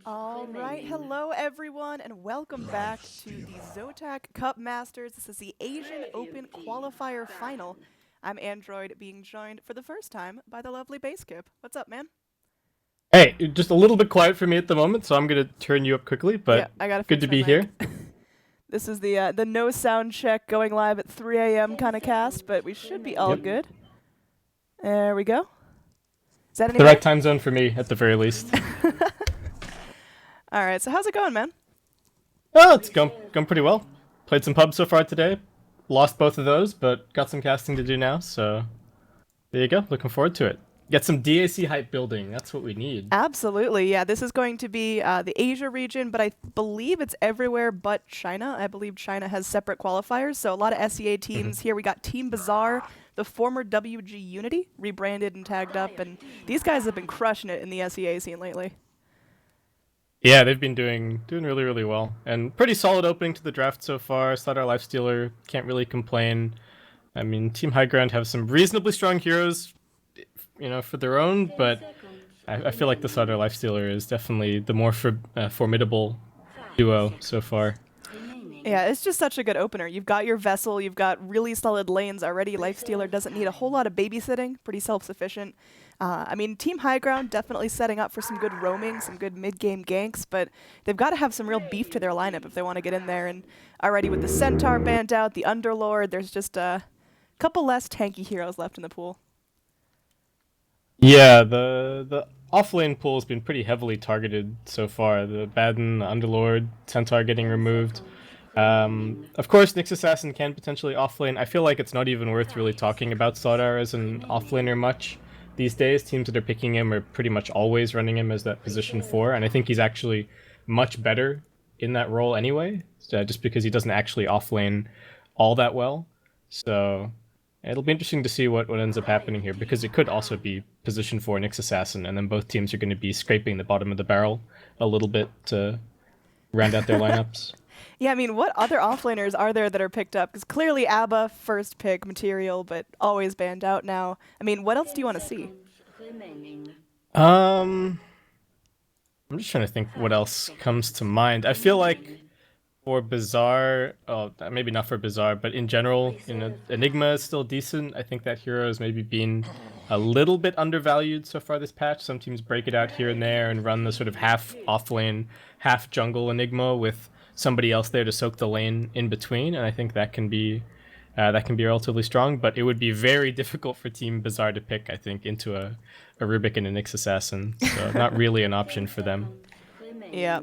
All right, hello everyone, and welcome back to the Zotac Cup Masters. This is the Asian Open Qualifier Final. I'm Android, being joined for the first time by the lovely Baseskip. What's up, man? Hey, just a little bit quiet for me at the moment, so I'm gonna turn you up quickly, Yeah, but I gotta good fix to my be mic. here. This is the no sound check going live at 3 a.m. kind of cast, but we should be all Yep. good. There we go. Is that any The better? right time zone for me, at the very least. All right, so how's it going, man? Oh, it's gone pretty well. Played some pubs so far today. Lost both of those, but got some casting to do now, so there you go. Looking forward to it. Get some DAC hype building. That's what we need. Absolutely, yeah. This is going to be the Asia region, but I believe it's everywhere but China. I believe China has separate qualifiers, so a lot of SEA teams here. We got Team Bazaar, the former WG Unity, rebranded and tagged up, and these guys have been crushing it in the SEA scene lately. Yeah, they've been doing really, really well. And pretty solid opening to the draft so far. Slardar Lifestealer, can't really complain. I mean, Team High Ground have some reasonably strong heroes, for their own, but I feel like the Slardar Lifestealer is definitely the more formidable duo so far. Yeah, it's just such a good opener. You've got your vessel, you've got really solid lanes already. Lifestealer doesn't need a whole lot of babysitting, pretty self-sufficient. I mean, Team High Ground definitely setting up for some good roaming, some good mid-game ganks, but they've got to have some real beef to their lineup if they want to get in there. And already with the Centaur banned out, the Underlord, there's just a couple less tanky heroes left in the pool. Yeah, the offlane pool has been pretty heavily targeted so far. The Baden, the Underlord, Centaur getting removed. Of course, Nyx Assassin can potentially offlane. I feel like it's not even worth really talking about Slardar as an offlaner much these days. Teams that are picking him are pretty much always running him as that position 4, and I think he's actually much better in that role anyway, just because he doesn't actually offlane all that well. So it'll be interesting to see what ends up happening here, because it could also be position 4 Nyx Assassin, and then both teams are going to be scraping the bottom of the barrel a little bit to round out their lineups. Yeah, I mean, what other offlaners are there that are picked up? Because clearly ABBA, first pick material, but always banned out now. I mean, what else do you want to see? Um, I'm just trying to think what else comes to mind. I feel like for Bazaar, oh, maybe not for Bazaar, but in general, Enigma is still decent. I think that hero has maybe been a little bit undervalued so far this patch. Some teams break it out here and there and run the sort of half offlane, half jungle Enigma with somebody else there to soak the lane in between, and I think that can be relatively strong. But it would be very difficult for Team Bazaar to pick, I think, into a Rubik and a Nyx Assassin, so not really an option for them. Yeah,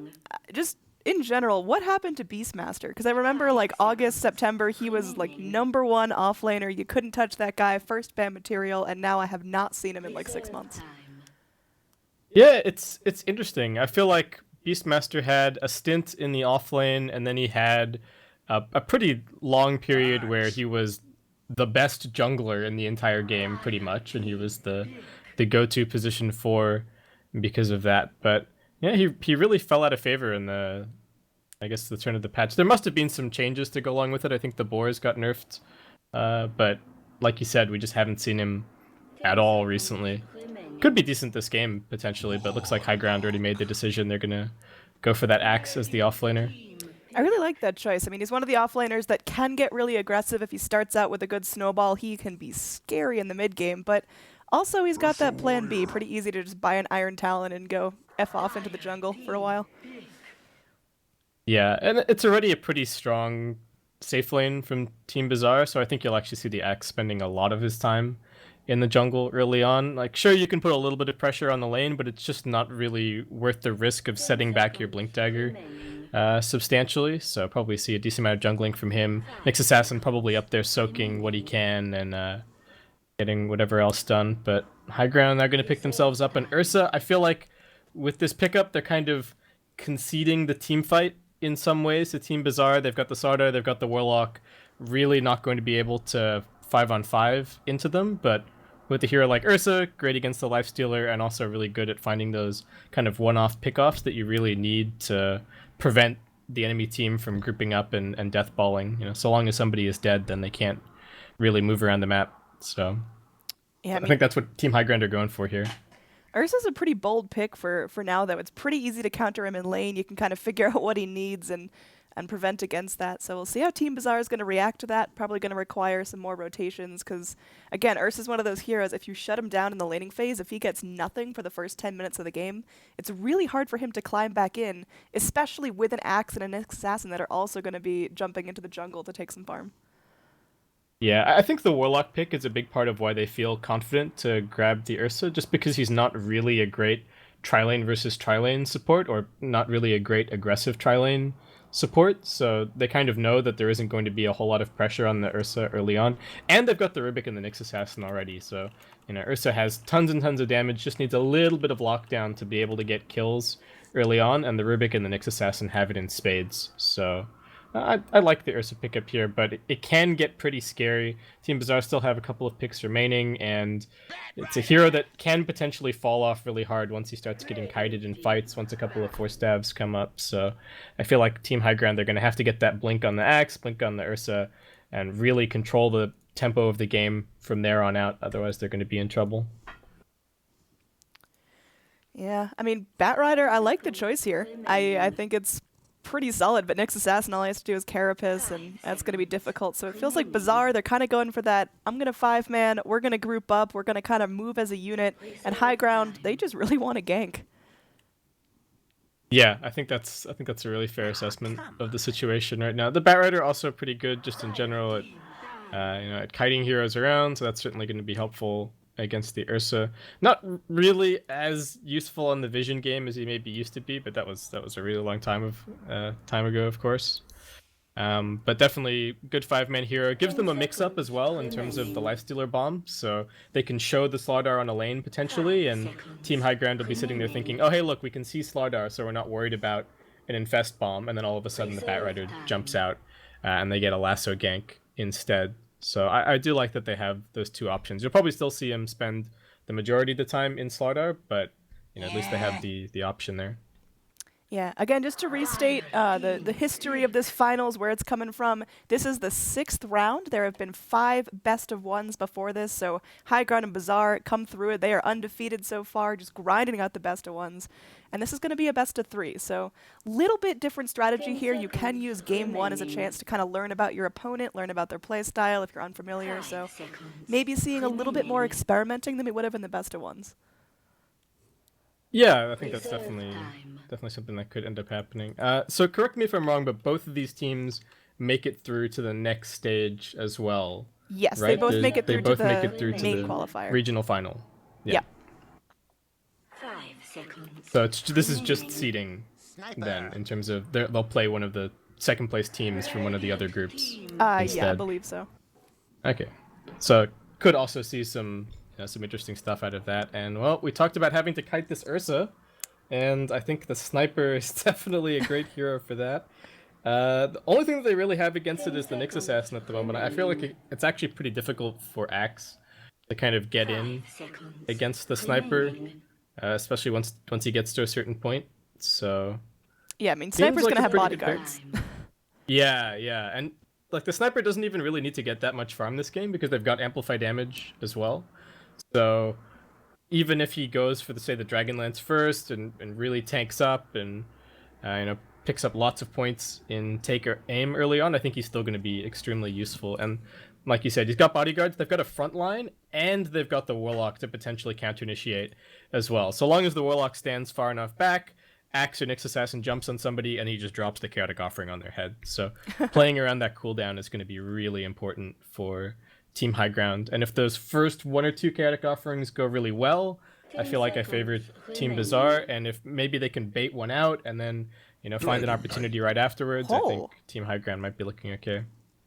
just in general, what happened to Beastmaster? Because I remember like August, September, he was like #1 offlaner. You couldn't touch that guy, first ban material, and now I have not seen him in like 6 months. Yeah, it's interesting. I feel like Beastmaster had a stint in the offlane, and then he had a pretty long period where he was the best jungler in the entire game, pretty much, and he was the go-to position 4 because of that. But yeah, he really fell out of favor in I guess the turn of the patch. There must have been some changes to go along with it. I think the boars got nerfed, but like you said, we just haven't seen him at all recently. Could be decent this game potentially, but looks like High Ground already made the decision. They're gonna go for that axe as the offlaner. I really like that choice. I mean, he's one of the offlaners that can get really aggressive if he starts out with a good snowball. He can be scary in the mid game, but also he's got that plan B. Pretty easy to just buy an Iron Talon and go F off into the jungle for a while. Yeah, and it's already a pretty strong safe lane from Team Bazaar, so I think you'll actually see the axe spending a lot of his time in the jungle early on. Like, sure, you can put a little bit of pressure on the lane, but it's just not really worth the risk of setting back your Blink Dagger substantially. So probably see a decent amount of jungling from him. Nyx Assassin probably up there soaking what he can and getting whatever else done. But High Ground, they're going to pick themselves up. And Ursa, I feel like with this pickup, they're kind of conceding the team fight in some ways. The Team Bazaar, they've got the Slardar, they've got the Warlock, really not going to be able to 5-on-5 into them, but with a hero like Ursa, great against the Lifestealer, and also really good at finding those kind of one-off pickoffs that you really need to prevent the enemy team from grouping up and deathballing. So long as somebody is dead, then they can't really move around the map. So Yeah, I think that's what Team High Ground are going for here. Ursa's a pretty bold pick for now, though. It's pretty easy to counter him in lane. You can kind of figure out what he needs and prevent against that. So we'll see how Team Bazaar is going to react to that. Probably going to require some more rotations because, again, Ursa's one of those heroes. If you shut him down in the laning phase, if he gets nothing for the first 10 minutes of the game, it's really hard for him to climb back in, especially with an Axe and an Assassin that are also going to be jumping into the jungle to take some farm. Yeah, I think the Warlock pick is a big part of why they feel confident to grab the Ursa, just because he's not really a great tri-lane versus tri-lane support, or not really a great aggressive tri-lane support, so they kind of know that there isn't going to be a whole lot of pressure on the Ursa early on, and they've got the Rubik and the Nyx Assassin already, so Ursa has tons and tons of damage, just needs a little bit of lockdown to be able to get kills early on, and the Rubik and the Nyx Assassin have it in spades, so I like the Ursa pickup here, but it can get pretty scary. Team Bazaar still have a couple of picks remaining, and it's a hero that can potentially fall off really hard once he starts getting kited in fights, once a couple of 4-stabs come up. So I feel like Team High Ground, they're going to have to get that blink on the Axe, blink on the Ursa, and really control the tempo of the game from there on out. Otherwise, they're going to be in trouble. Yeah, I mean, Batrider, I like the choice here. I think it's pretty solid, but Nyx Assassin, all he has to do is Carapace, and that's going to be difficult. So it feels like Bazaar, they're kind of going for that, I'm going to 5-man, we're going to group up, we're going to kind of move as a unit, and High Ground, they just really want to gank. Yeah, I think that's a really fair assessment of the situation right now. The Batrider also pretty good just in general at at kiting heroes around, so that's certainly going to be helpful against the Ursa. Not really as useful on the vision game as he maybe used to be, but that was a really long time ago, of course. But definitely good 5-man hero. Gives them a mix-up as well in terms of the Lifestealer bomb, so they can show the Slardar on a lane potentially, and Team High Ground will be sitting there thinking, oh hey look, we can see Slardar, so we're not worried about an Infest bomb, and then all of a sudden the Batrider jumps out, and they get a lasso gank instead. So I do like that they have those two options. You'll probably still see him spend the majority of the time in Slardar, but at least they have the option there. Yeah, again, just to restate the history of this finals, where it's coming from, this is the 6th round. There have been 5 best-of-1s before this, so High Ground and Bazaar come through it. They are undefeated so far, just grinding out the best-of-1s. And this is going to be a best-of-3, so little bit different strategy here. You can use Game 1 as a chance to kind of learn about your opponent, learn about their playstyle if you're unfamiliar, so maybe seeing a little bit more experimenting than we would have in the best-of-1s. Yeah, I think that's definitely something that could end up happening. So correct me if I'm wrong, but both of these teams make it through to the next stage as well. Yes, right? they both make it through to the main the qualifier. Regional final. Yeah. So this is just seeding then, in terms of they'll play one of the second place teams from one of the other groups. Yeah, I believe so. Okay, so could also see some interesting stuff out of that. And well, we talked about having to kite this Ursa, and I think the sniper is definitely a great hero for that. The only thing that they really have against it is the Nyx Assassin at the moment. I feel like it's actually pretty difficult for Axe to kind of get in against the sniper, especially once he gets to a certain point. So yeah, I mean, Sniper's gonna have bodyguards. Yeah, and like the Sniper doesn't even really need to get that much farm this game because they've got amplify damage as well. So even if he goes for the Dragonlance first and really tanks up and picks up lots of points in take or aim early on, I think he's still going to be extremely useful. And like you said, he's got bodyguards, they've got a front line, and they've got the Warlock to potentially counter-initiate as well. So long as the Warlock stands far enough back, Axe or Nyx Assassin jumps on somebody and he just drops the Chaotic Offering on their head. So playing around that cooldown is going to be really important for Team High Ground. And if those first 1 or 2 Chaotic Offerings go really well, I feel like I favor Team Bazaar, and if maybe they can bait one out and then find an opportunity right afterwards, I think Team High Ground might be looking okay.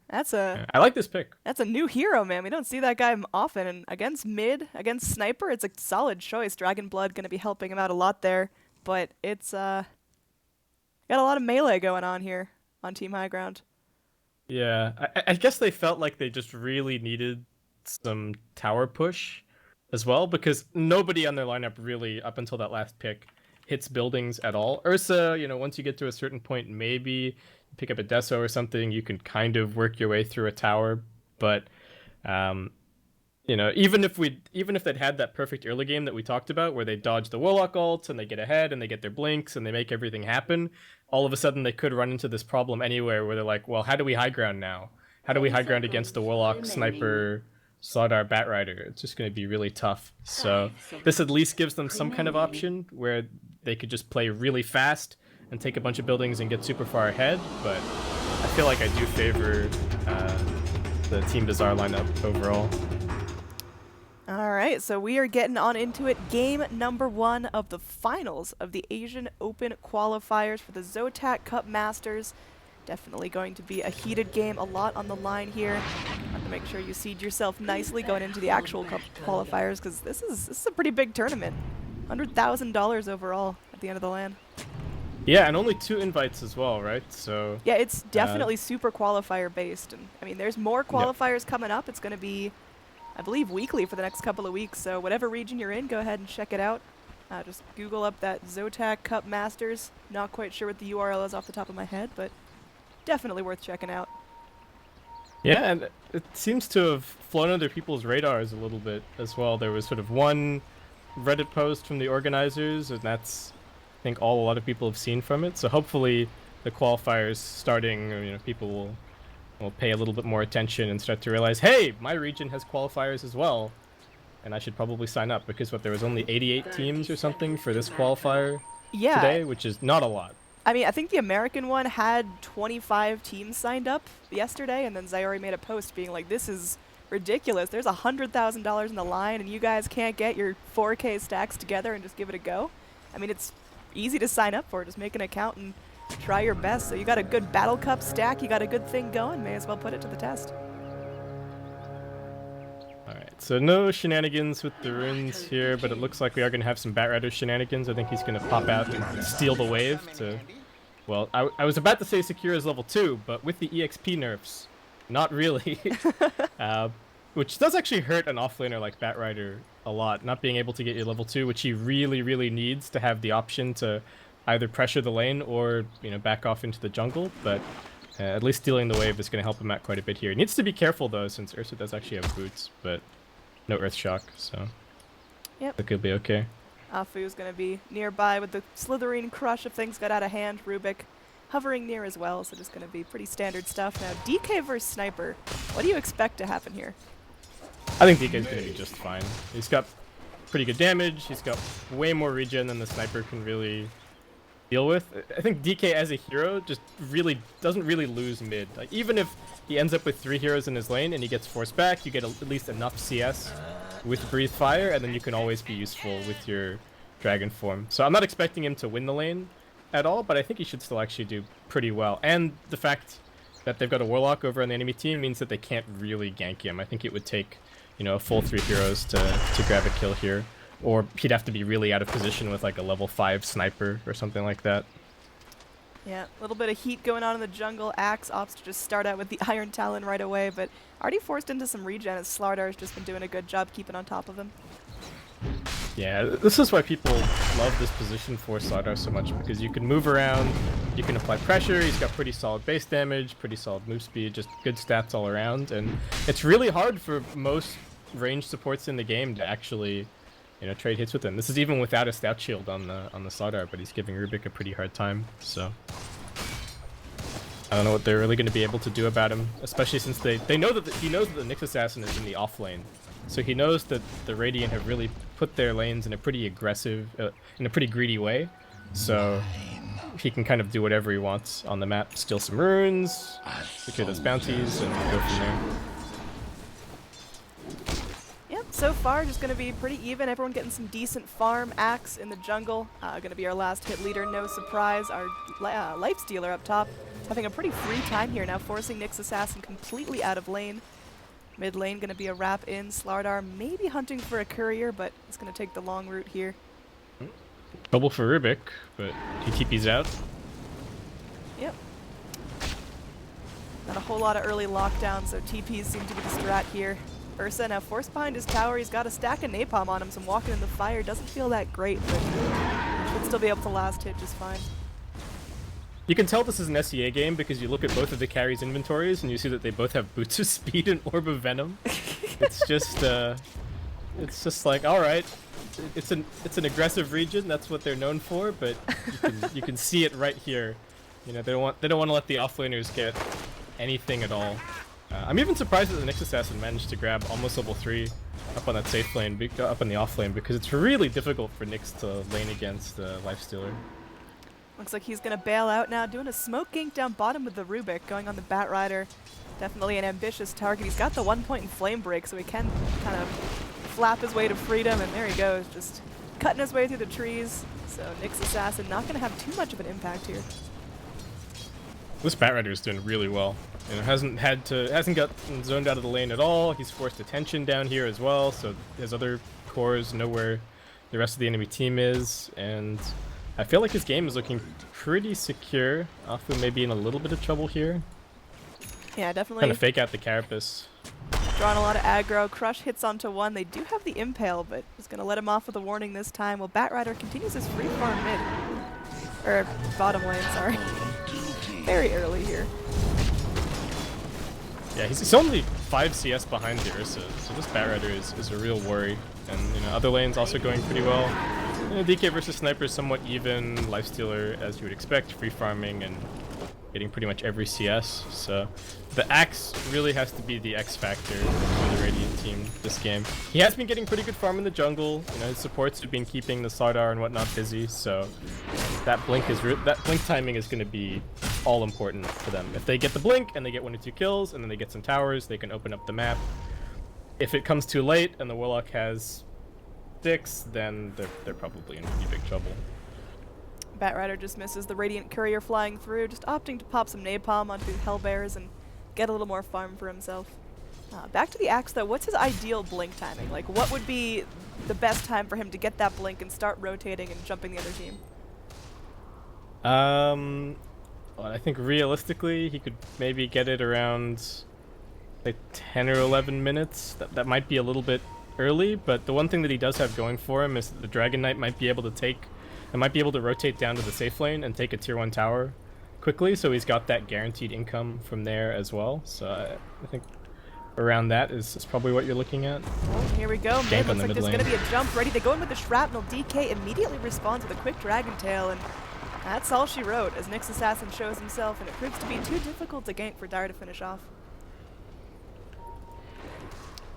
I like this pick. That's a new hero, man. We don't see that guy often, and against Sniper, it's a solid choice. Dragon Blood going to be helping him out a lot there, but it's got a lot of melee going on here on Team High Ground. Yeah, I guess they felt like they just really needed some tower push as well, because nobody on their lineup really, up until that last pick, hits buildings at all. Ursa, once you get to a certain point, maybe pick up a Deso or something, you can kind of work your way through a tower, but you know, even if they'd had that perfect early game that we talked about, where they dodge the Warlock ult and they get ahead and they get their blinks and they make everything happen, all of a sudden they could run into this problem anywhere where they're like, well, how do we high ground now? How do we high ground against the Warlock, Sniper, Slardar, Batrider? It's just going to be really tough. So this at least gives them some kind of option where they could just play really fast and take a bunch of buildings and get super far ahead. But I feel like I do favor the Team Bazaar lineup overall. All right, so we are getting on into it. Game number 1 of the finals of the Asian Open qualifiers for the Zotac Cup Masters. Definitely going to be a heated game, a lot on the line here. Have to make sure you seed yourself nicely going into the actual cup qualifiers, because this is a pretty big tournament. $100,000 overall at the end of the LAN. Yeah, and only 2 invites as well, right? So yeah, it's definitely super qualifier based, and I mean, there's more qualifiers coming up. It's going to be, I believe, weekly for the next couple of weeks. So whatever region you're in, go ahead and check it out. Just Google up that Zotac Cup Masters. Not quite sure what the URL is off the top of my head, but definitely worth checking out. Yeah, and it seems to have flown under people's radars a little bit as well. There was sort of one Reddit post from the organizers, and that's, I think, all a lot of people have seen from it. So hopefully the qualifiers starting, you know, people will pay a little bit more attention and start to realize, hey, my region has qualifiers as well, and I should probably sign up, because there was only 88 teams or something for this qualifier today, which is not a lot. I mean, I think the American one had 25 teams signed up yesterday, and then Zyori made a post being like, this is ridiculous. There's $100,000 in the line, and you guys can't get your 4K stacks together and just give it a go. I mean, it's easy to sign up for. Just make an account and try your best. So you got a good Battle Cup stack, you got a good thing going, may as well put it to the test. Alright, so no shenanigans with the runes here, but it looks like we are going to have some Batrider shenanigans. I think he's going to pop out and steal the wave to... Well, I was about to say secure as level 2, but with the EXP nerfs, not really. Which does actually hurt an offlaner like Batrider a lot, not being able to get your level 2, which he really, really needs to have the option to either pressure the lane or, you know, back off into the jungle, but at least stealing the wave is going to help him out quite a bit here. He needs to be careful, though, since Ursa does actually have boots, but no Earth Shock, so it could be okay. Afu's going to be nearby with the Slitherine Crush if things got out of hand. Rubik hovering near as well, so just going to be pretty standard stuff. Now, DK versus Sniper, what do you expect to happen here? I think DK's going to be just fine. He's got pretty good damage, he's got way more regen than the Sniper can really deal with. I think DK as a hero just really doesn't really lose mid. Like, even if he ends up with 3 heroes in his lane and he gets forced back, you get at least enough CS with Breathe Fire, and then you can always be useful with your Dragon form. So I'm not expecting him to win the lane at all, but I think he should still actually do pretty well. And the fact that they've got a Warlock over on the enemy team means that they can't really gank him. I think it would take, you know, a full 3 heroes to grab a kill here. Or he'd have to be really out of position with like a level 5 sniper or something like that. Yeah, a little bit of heat going on in the jungle. Axe opts to just start out with the Iron Talon right away, but already forced into some regen as Slardar's just been doing a good job keeping on top of him. Yeah, this is why people love this position for Slardar so much, because you can move around, you can apply pressure, he's got pretty solid base damage, pretty solid move speed, just good stats all around, and it's really hard for most ranged supports in the game to actually, you know, trade hits with him. This is even without a stout shield on the Slardar, but he's giving Rubik a pretty hard time, so I don't know what they're really going to be able to do about him, especially since they know that he knows that the Nyx Assassin is in the off lane. So he knows that the Radiant have really put their lanes in a pretty aggressive, in a pretty greedy way. So he can kind of do whatever he wants on the map. Steal some runes, secure those bounties, and go from there. Yep, so far just going to be pretty even. Everyone getting some decent farm. Axe in the jungle. Going to be our last hit leader, no surprise. Our life stealer up top having a pretty free time here now, forcing Nyx Assassin completely out of lane. Mid lane going to be a wrap in. Slardar maybe hunting for a courier, but it's going to take the long route here. Trouble for Rubik, but he TP's out. Yep. Not a whole lot of early lockdown, so TPs seem to be the strat here. Ursa now forced behind his tower. He's got a stack of napalm on him, so walking in the fire doesn't feel that great, but should still be able to last hit just fine. You can tell this is an SEA game because you look at both of the carries' inventories and you see that they both have Boots of Speed and Orb of Venom. It's just like, all right, it's an aggressive region. That's what they're known for. But you can see it right here. You know, they don't want to let the offlaners get anything at all. I'm even surprised that the Nyx Assassin managed to grab almost level 3 up on that safe lane, up on the off lane, because it's really difficult for Nyx to lane against Lifestealer. Looks like he's gonna bail out now, doing a smoke gank down bottom with the Rubik, going on the Bat Rider. Definitely an ambitious target. He's got the 1 point in flame break, so he can kind of flap his way to freedom, and there he goes, just cutting his way through the trees. So Nyx Assassin not gonna have too much of an impact here. This Bat Rider is doing really well. You know, hasn't got zoned out of the lane at all. He's forced attention down here as well, so his other cores know where the rest of the enemy team is, and I feel like his game is looking pretty secure. Afu may be in a little bit of trouble here. Yeah, definitely. Trying to fake out the Carapace. Drawing a lot of aggro. Crush hits onto one. They do have the Impale, but is going to let him off with a warning this time. Well, Bat Rider continues his free farm mid. Or bottom lane, sorry. Very early here. Yeah, he's only 5 CS behind the Ursa, so this Bat Rider is a real worry. And, you know, other lanes also going pretty well. You know, DK versus Sniper is somewhat even. Lifestealer, as you would expect, free farming and getting pretty much every CS. So the Axe really has to be the X factor for the Radiant team this game. He has been getting pretty good farm in the jungle. You know, his supports have been keeping the Slardar and whatnot busy. So that blink timing is going to be all important for them. If they get the blink and they get 1 or 2 kills and then they get some towers, they can open up the map. If it comes too late and the Warlock has 6, then they're probably in pretty big trouble. Bat Rider just misses the Radiant Courier flying through, just opting to pop some napalm onto Hellbears and get a little more farm for himself. Back to the Axe though, what's his ideal blink timing? Like, what would be the best time for him to get that blink and start rotating and jumping the other team? Well, I think realistically he could maybe get it around like 10 or 11 minutes. That might be a little bit early, but the one thing that he does have going for him is that the Dragon Knight might be able to rotate down to the safe lane and take a tier 1 tower quickly, so he's got that guaranteed income from there as well. So I think around that is probably what you're looking at. Oh, here we go. Mid looks like there's going to be a jump ready. They go in with the Shrapnel. DK immediately responds with a quick Dragon Tail, and that's all she wrote as Nyx Assassin shows himself, and it proves to be too difficult to gank for Dire to finish off.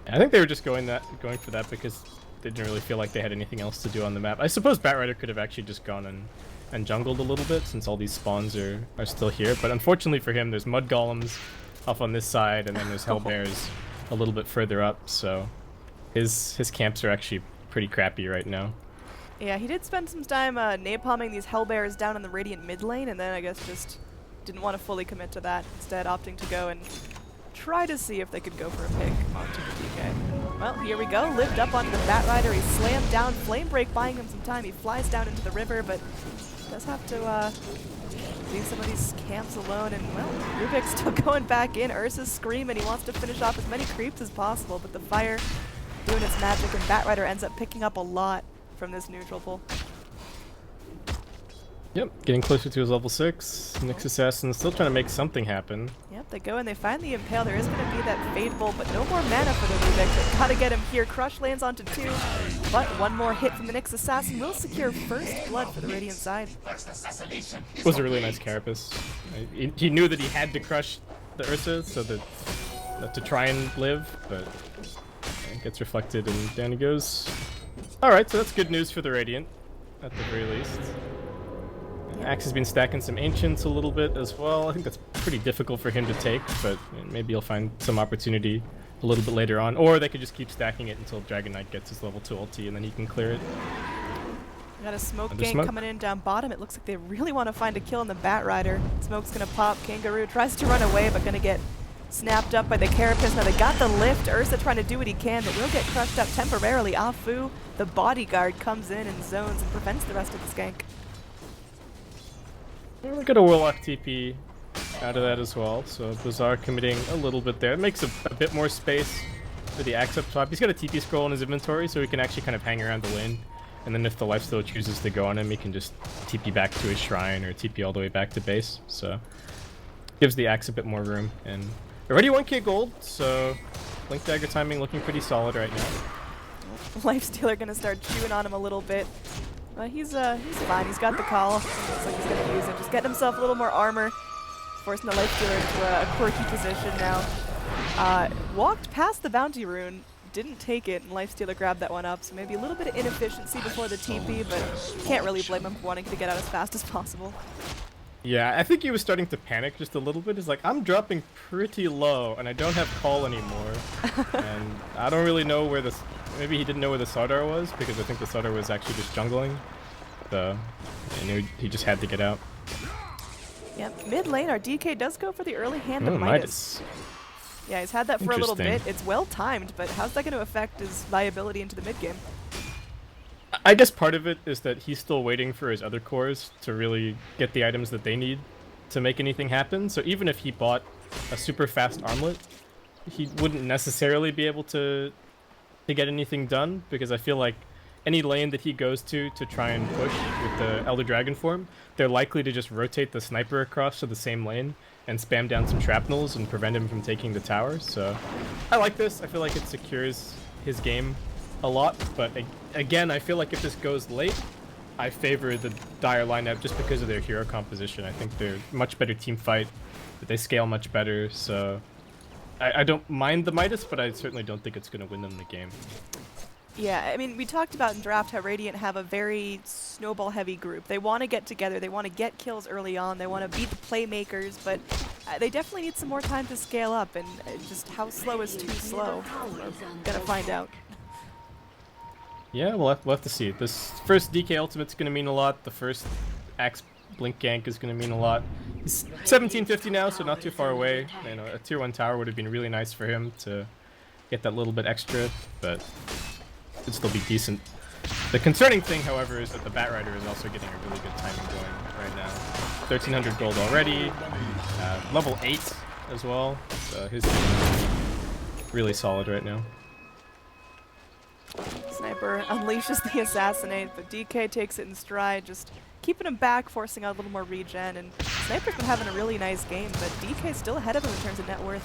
I think they were just going for that because they didn't really feel like they had anything else to do on the map. I suppose Bat Rider could have actually just gone and jungled a little bit since all these spawns are still here. But unfortunately for him, there's Mud Golems off on this side, and then there's Hellbears a little bit further up. So his camps are actually pretty crappy right now. Yeah, he did spend some time napalming these Hellbears down in the Radiant mid lane, and then I guess just didn't want to fully commit to that, instead opting to go and try to see if they could go for a pick onto the DK. Well, here we go. Lived up onto the Bat Rider. He slammed down. Flame Break buying him some time. He flies down into the river, but does have to leave some of these camps alone. And, well, Rubik's still going back in. Ursa's screaming. He wants to finish off as many creeps as possible, but the fire doing its magic, and Bat Rider ends up picking up a lot from this neutral pull. Yep, getting closer to his level 6. Nyx Assassin still trying to make something happen. Yep, they go and they find the Impale. There is going to be that Fade Bolt, but no more mana for the Rubik. They gotta get him here. Crush lands onto 2, but one more hit from the Nyx Assassin will secure first blood for the Radiant side. It was a really nice Carapace. He knew that he had to crush the Ursa so that to try and live, but it gets reflected and down he goes. Alright, so that's good news for the Radiant, at the very least. Axe has been stacking some Ancients a little bit as well. I think that's pretty difficult for him to take, but maybe he'll find some opportunity a little bit later on. Or they could just keep stacking it until Dragon Knight gets his level 2 ulti and then he can clear it. We got a smoke gank coming in down bottom. It looks like they really want to find a kill on the Bat Rider. Smoke's going to pop. Kangaroo tries to run away, but going to get snapped up by the Carapace. Now they got the lift. Ursa trying to do what he can, but will get crushed up temporarily. Afu, the bodyguard, comes in and zones and prevents the rest of the gank. We got a Warlock TP out of that as well, so Bazaar committing a little bit there. It makes a bit more space for the Axe up top. He's got a TP scroll in his inventory, so he can actually kind of hang around the lane. And then if the Lifestealer chooses to go on him, he can just TP back to his shrine or TP all the way back to base. So gives the Axe a bit more room. And already 1k gold, so Blink Dagger timing looking pretty solid right now. Lifestealer gonna start chewing on him a little bit. He's fine. He's got the call. Looks like he's gonna use it. Just getting himself a little more armor. Forcing the Lifestealer into a quirky position now. Walked past the bounty rune. Didn't take it, and Lifestealer grabbed that one up, so maybe a little bit of inefficiency before the TP, but can't really blame him for wanting to get out as fast as possible. Yeah, I think he was starting to panic just a little bit. He's like, I'm dropping pretty low, and I don't have call anymore. And I don't really know where this... Maybe he didn't know where the Sardar was, because I think the Sardar was actually just jungling. So, I knew he just had to get out. Yep, mid lane, our DK does go for the early hand of Midas. Yeah, he's had that for a little bit. It's well timed, but how's that going to affect his viability into the mid game? I guess part of it is that he's still waiting for his other cores to really get the items that they need to make anything happen. So even if he bought a super fast armlet, he wouldn't necessarily be able to get anything done, because I feel like any lane that he goes to try and push with the Elder Dragon form, they're likely to just rotate the sniper across to the same lane and spam down some shrapnels and prevent him from taking the towers. So I like this. I feel like it secures his game a lot, but again, I feel like if this goes late, I favor the Dire lineup just because of their hero composition. I think they're much better team fight, but they scale much better, so I don't mind the Midas, but I certainly don't think it's going to win them the game. Yeah, I mean, we talked about in draft how Radiant have a very snowball-heavy group. They want to get together, they want to get kills early on, they want to beat the playmakers, but they definitely need some more time to scale up, and just how slow is too slow? We're gonna find out. Yeah, we'll have to see. This first DK ultimate's going to mean a lot. The first Axe Blink gank is going to mean a lot. He's 1750 now, so not too far away. You know, a tier 1 tower would have been really nice for him to get that little bit extra, but it'd still be decent. The concerning thing, however, is that the Batrider is also getting a really good timing going right now. 1300 gold already, level 8 as well. So his team is really solid right now. Sniper unleashes the Assassinate, but DK takes it in stride, just keeping him back, forcing out a little more regen, and Sniper's been having a really nice game, but DK's still ahead of him in terms of net worth.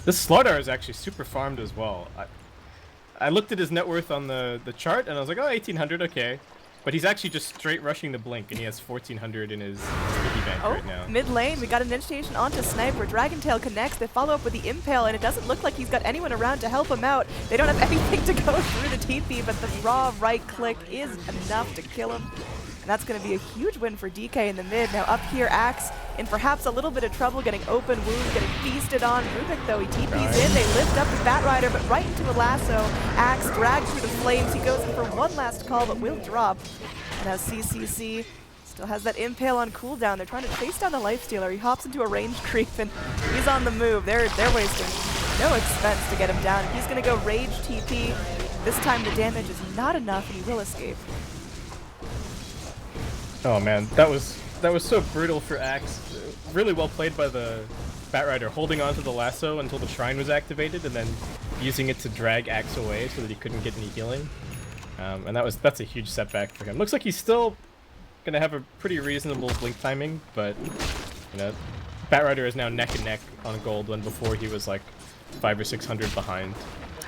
This Slardar is actually super farmed as well. I looked at his net worth on the chart, and I was like, oh, 1800, okay. But he's actually just straight rushing the Blink, and he has 1400 in his piggy bank right now. Mid lane, we got an initiation onto Sniper. Dragon Tail connects, they follow up with the Impale, and it doesn't look like he's got anyone around to help him out. They don't have anything to go through the TP, but the raw right click is enough to kill him. And that's going to be a huge win for DK in the mid. Now up here, Axe in perhaps a little bit of trouble, getting open wound, getting feasted on. Rubik, though, he TP's in. They lift up his Batrider, but right into a lasso. Axe dragged through the flames. He goes in for one last call, but will drop. And now CCC still has that Impale on cooldown. They're trying to chase down the Lifestealer. He hops into a range creep, and he's on the move. They're wasting no expense to get him down. He's going to go Rage TP. This time the damage is not enough, and he will escape. Oh man, that was so brutal for Axe. Really well played by the Batrider, holding onto the lasso until the shrine was activated, and then using it to drag Axe away so that he couldn't get any healing. And that's a huge setback for him. Looks like he's still gonna have a pretty reasonable blink timing, but you know, Batrider is now neck and neck on gold when before he was like 500 or 600 behind.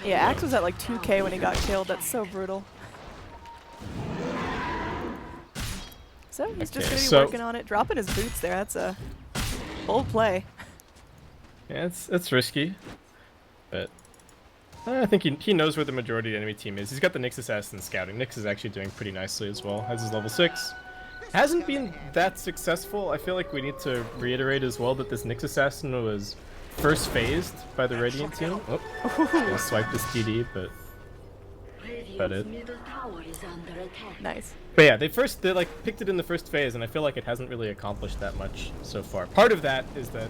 Yeah, Axe was at like 2k when he got killed. That's so brutal. So he's just going to be working on it, dropping his boots there. That's a bold play. Yeah, it's risky, but I think he knows where the majority of the enemy team is. He's got the Nyx Assassin scouting. Nyx is actually doing pretty nicely as well. Has his level 6. Hasn't been that successful. I feel like we need to reiterate as well that this Nyx Assassin was first phased by the Radiant team. Oh, I'll swipe this TD, but about it. Nice. But yeah, they like picked it in the first phase, and I feel like it hasn't really accomplished that much so far. Part of that is that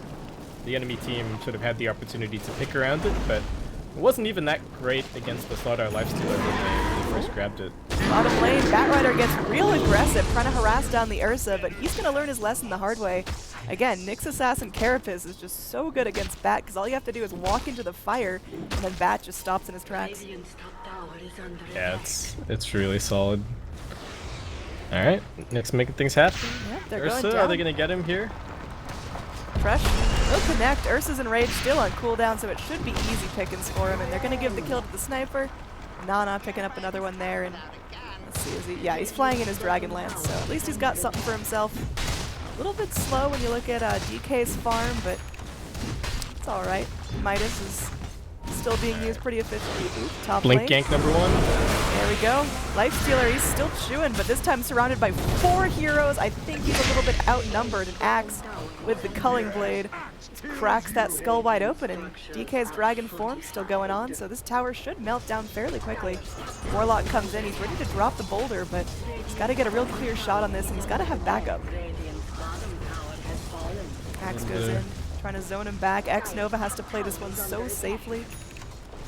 the enemy team should have had the opportunity to pick around it, but it wasn't even that great against the Slardar Lifestealer when they first grabbed it. Bottom lane, Batrider gets real aggressive, trying to harass down the Ursa, but he's going to learn his lesson the hard way. Again, Nyx Assassin Carapace is just so good against Bat, because all you have to do is walk into the fire, and then Bat just stops in his tracks. Yeah, it's really solid. Alright, Nyx making things happen. Yep, they're Ursa, going down. are they going to get him here? Fresh. He'll connect. Ursa's Enraged still on cooldown, so it should be easy pickings for him. And they're going to give the kill to the sniper. Nana picking up another one there. And let's see, is he? Yeah, he's flying in his Dragonlance, so at least he's got something for himself. A little bit slow when you look at DK's farm, but it's all right. Midas is still being used pretty efficiently. Ooh, top Blink lane. gank #1. There we go. Lifestealer, he's still chewing, but this time surrounded by 4 heroes. I think he's a little bit outnumbered. An Axe with the Culling Blade just cracks that skull wide open, and DK's Dragon form still going on, so this tower should melt down fairly quickly. Warlock comes in, he's ready to drop the boulder, but he's got to get a real clear shot on this, and he's got to have backup. Axe goes in, trying to zone him back. X-Nova has to play this one so safely.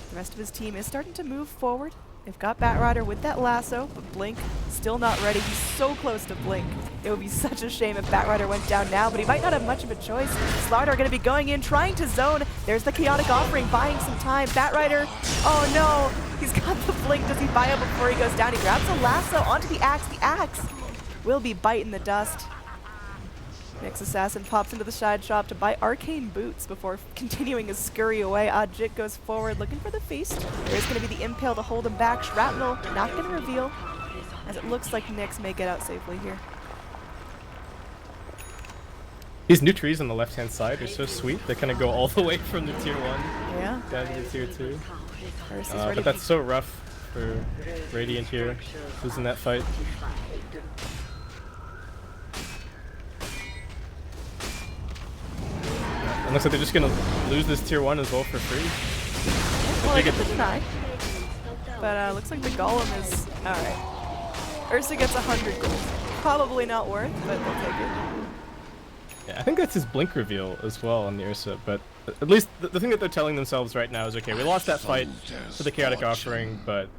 The rest of his team is starting to move forward. They've got Batrider with that lasso, but Blink still not ready. He's so close to Blink. It would be such a shame if Batrider went down now, but he might not have much of a choice. Slardar going to be going in, trying to zone. There's the Chaotic Offering, buying some time. Batrider, oh no, he's got the Blink. Does he buy it before he goes down? He grabs the lasso onto the Axe. The Axe will be biting the dust. Nyx Assassin pops into the side shop to buy Arcane Boots before continuing his scurry away. Jit goes forward looking for the feast. There's going to be the Impale to hold him back. Shrapnel not going to reveal, as it looks like Nyx may get out safely here. These new trees on the left-hand side are so sweet. They kind of go all the way from the tier 1 Yeah. down to the tier 2. Ready But that's so rough for Radiant here, losing that fight. It looks like they're just gonna lose this tier 1 as well for free. Well, I get the deny. But looks like the Golem is alright. Ursa gets 100 gold. Probably not worth, but they'll take it. Yeah, I think that's his blink reveal as well on the Ursa, but at least the thing that they're telling themselves right now is, okay, we lost that fight for the Chaotic Offering, but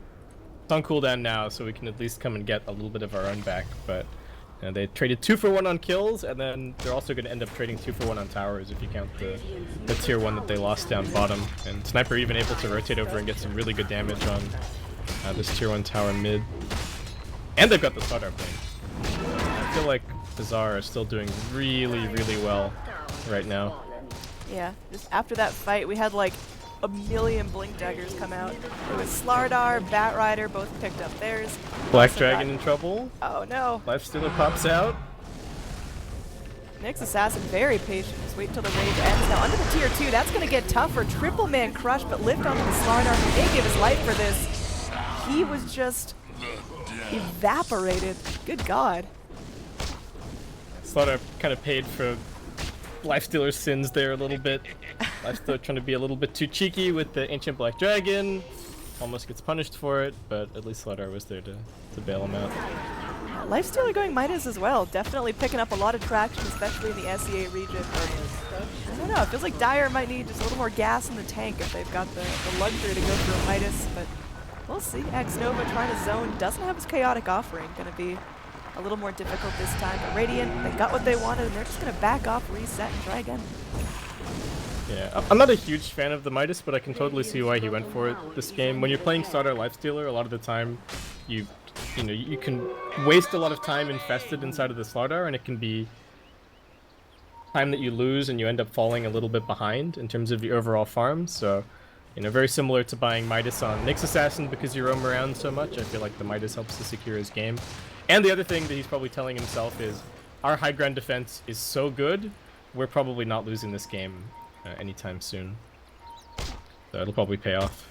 it's on cooldown now, so we can at least come and get a little bit of our own back. But you know, they traded 2 for 1 on kills, and then they're also going to end up trading 2 for 1 on towers if you count the tier 1 that they lost down bottom. And Sniper even able to rotate over and get some really good damage on this tier 1 tower mid. And they've got the Slardar playing. I feel like Bazaar is still doing really, really well right now. Yeah, just after that fight, we had like a million Blink daggers come out. It was Slardar, Batrider, both picked up theirs. Black Dragon in trouble. Oh no. Lifestealer pops out. Nyx Assassin very patient. Just wait until the rage ends. Now under the tier 2, that's going to get tougher. Triple man crush, but lift onto the Slardar. He may give his life for this. He was just evaporated. Good God. Slaughter kind of paid for Lifestealer's sins there a little bit. Lifestealer trying to be a little bit too cheeky with the Ancient Black Dragon. Almost gets punished for it, but at least Slaughter was there to bail him out. Lifestealer going Midas as well. Definitely picking up a lot of traction, especially in the SEA region. But I don't know, it feels like Dire might need just a little more gas in the tank if they've got the luxury to go for a Midas. But we'll see. X-Nova trying to zone. Doesn't have his Chaotic Offering. Going to be a little more difficult this time. But Radiant, they got what they wanted, and they're just going to back off, reset, and try again. Yeah, I'm not a huge fan of the Midas, but I can totally see why he went for it this game. When you're playing Starter Lifestealer, a lot of the time you can waste a lot of time infested inside of the Slardar, and it can be time that you lose and you end up falling a little bit behind in terms of your overall farm. So, very similar to buying Midas on Nyx Assassin because you roam around so much. I feel like the Midas helps to secure his game. And the other thing that he's probably telling himself is, our high ground defense is so good, we're probably not losing this game anytime soon. So it'll probably pay off.